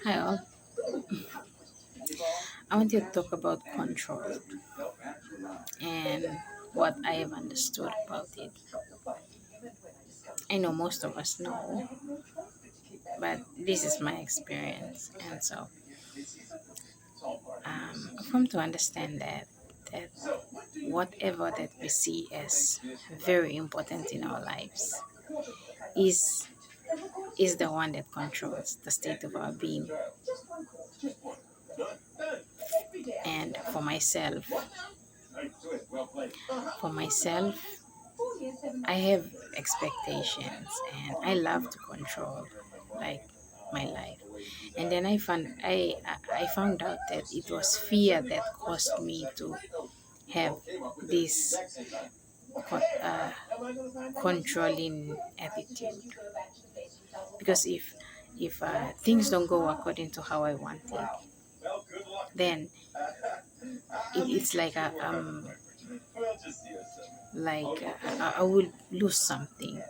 Hi all. I want to talk about control and what I have understood about it. I know most of us know, but this is my experience, and so I've come to understand that whatever that we see as very important in our lives is is the one that controls the state of our being. And for myself, I have expectations and I love to control like my life. And then I found out that it was fear that caused me to have this uh, controlling attitude. Because if things don't go according to how I want it, then it's like I will lose something.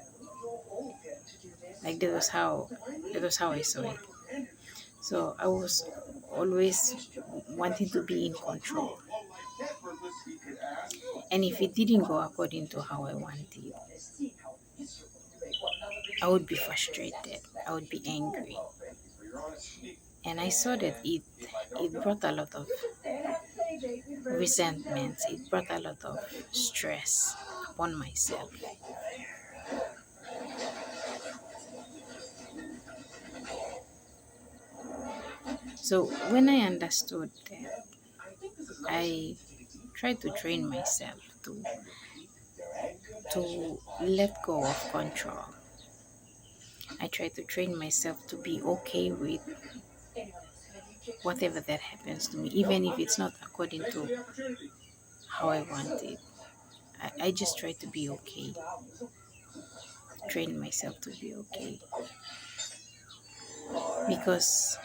Like that was how I saw it. So I was always wanting to be in control. And if it didn't go according to how I wanted, I would be frustrated. I would be angry. And I saw that it brought a lot of resentment. It brought a lot of stress upon myself. So when I understood that, I tried to train myself to let go of control. I tried to train myself to be okay with whatever that happens to me, even if it's not according to how I want it. I just try to be okay, train myself to be okay. Because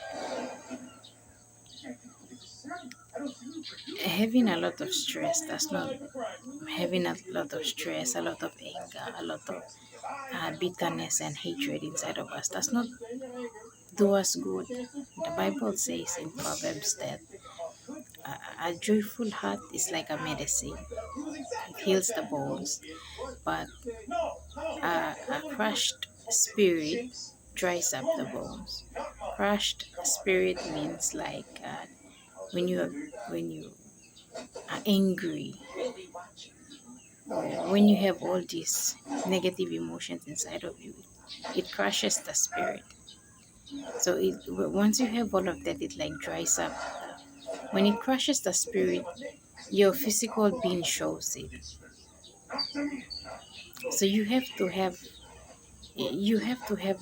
having a lot of stress does not, having a lot of stress, a lot of anger, a lot of bitterness and hatred inside of us does not do us good. The Bible says in Proverbs that a joyful heart is like a medicine. It heals the bones, but a crushed spirit dries up the bones. Crushed spirit means like when you are angry, when you have all these negative emotions inside of you, it crushes the spirit. So once you have all of that, it like dries up. When it crushes the spirit, your physical being shows it. So you have to have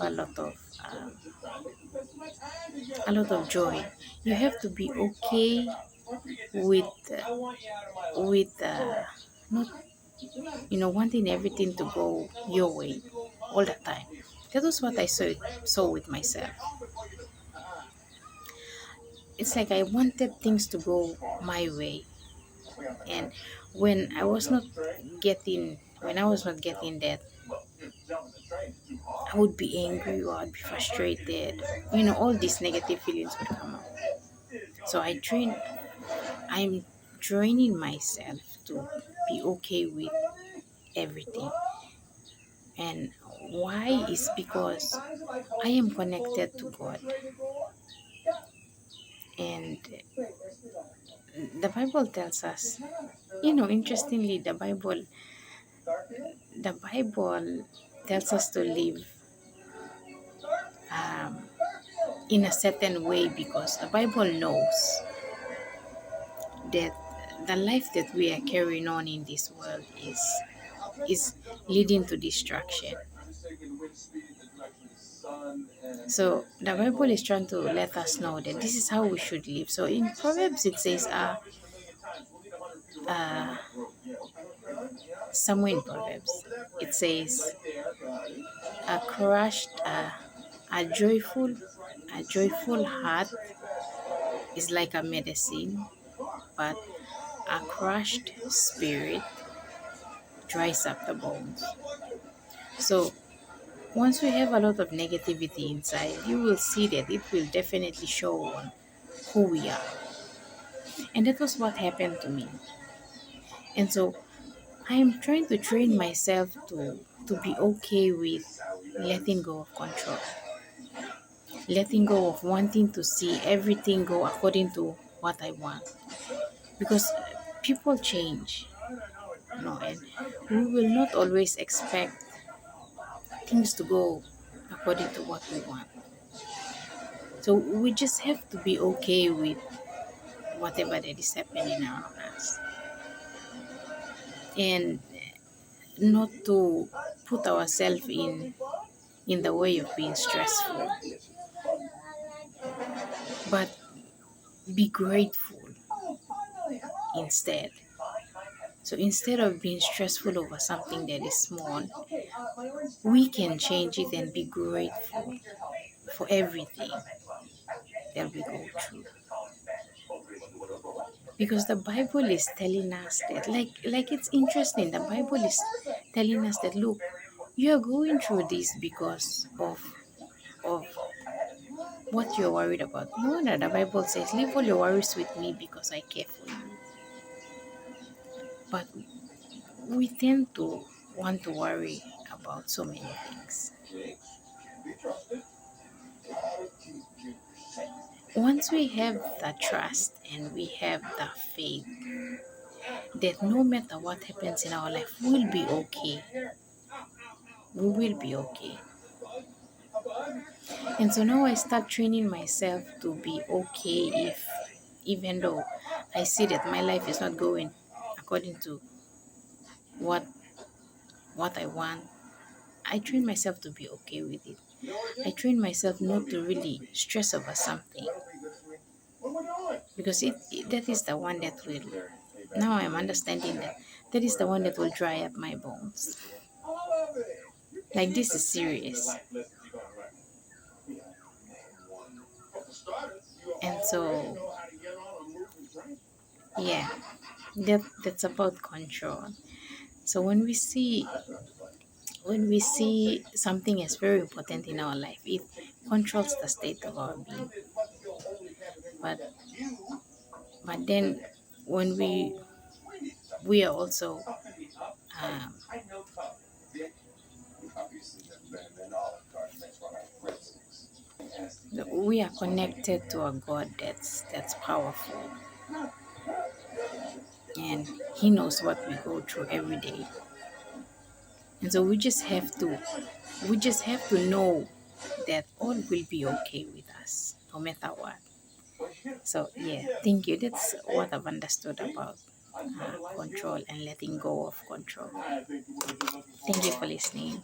um, a lot of joy. You have to be okay with not wanting everything to go your way all the time. That was what I saw with myself. It's like I wanted things to go my way, and when I was not getting that, I would be angry or I'd be frustrated. All these negative feelings would come up. So I'm training myself to be okay with everything. And why is because I am connected to God. And the Bible tells us, interestingly, the Bible tells us to live um, in a certain way, because the Bible knows that the life that we are carrying on in this world is leading to destruction. So the Bible is trying to let us know that this is how we should live. So in Proverbs it says, uh, somewhere in Proverbs it says, a crushed, a joyful, a joyful heart is like a medicine, but a crushed spirit dries up the bones. So once we have a lot of negativity inside, you will see that it will definitely show on who we are. And that was what happened to me. And so I am trying to train myself to be okay with letting go of control, letting go of wanting to see everything go according to what I want. Because people change, and we will not always expect things to go according to what we want. So we just have to be okay with whatever that is happening around us, and not to put ourselves in the way of being stressful, but be grateful instead. So instead of being stressful over something that is small, we can change it and be grateful for everything that we go through. Because the Bible is telling us that, like it's interesting, the Bible is telling us that, look, you are going through this because of what you're worried about. No wonder the Bible says, leave all your worries with me because I care for you. But we tend to want to worry about so many things. Once we have the trust and we have the faith that no matter what happens in our life, we'll be okay. We will be okay. And so now I start training myself to be okay if, even though I see that my life is not going according to what what I want, I train myself to be okay with it. I train myself not to really stress over something, because that is the one that will, now I'm understanding that that is the one that will dry up my bones. Like, this is serious. And so, yeah, that's about control. So when we see something as very important in our life, it controls the state of our being. But then when we are also, um, we are connected to a God that's powerful, and He knows what we go through every day. And so we just have to know that all will be okay with us no matter what. So yeah, thank you. That's what I've understood about control and letting go of control. Thank you for listening.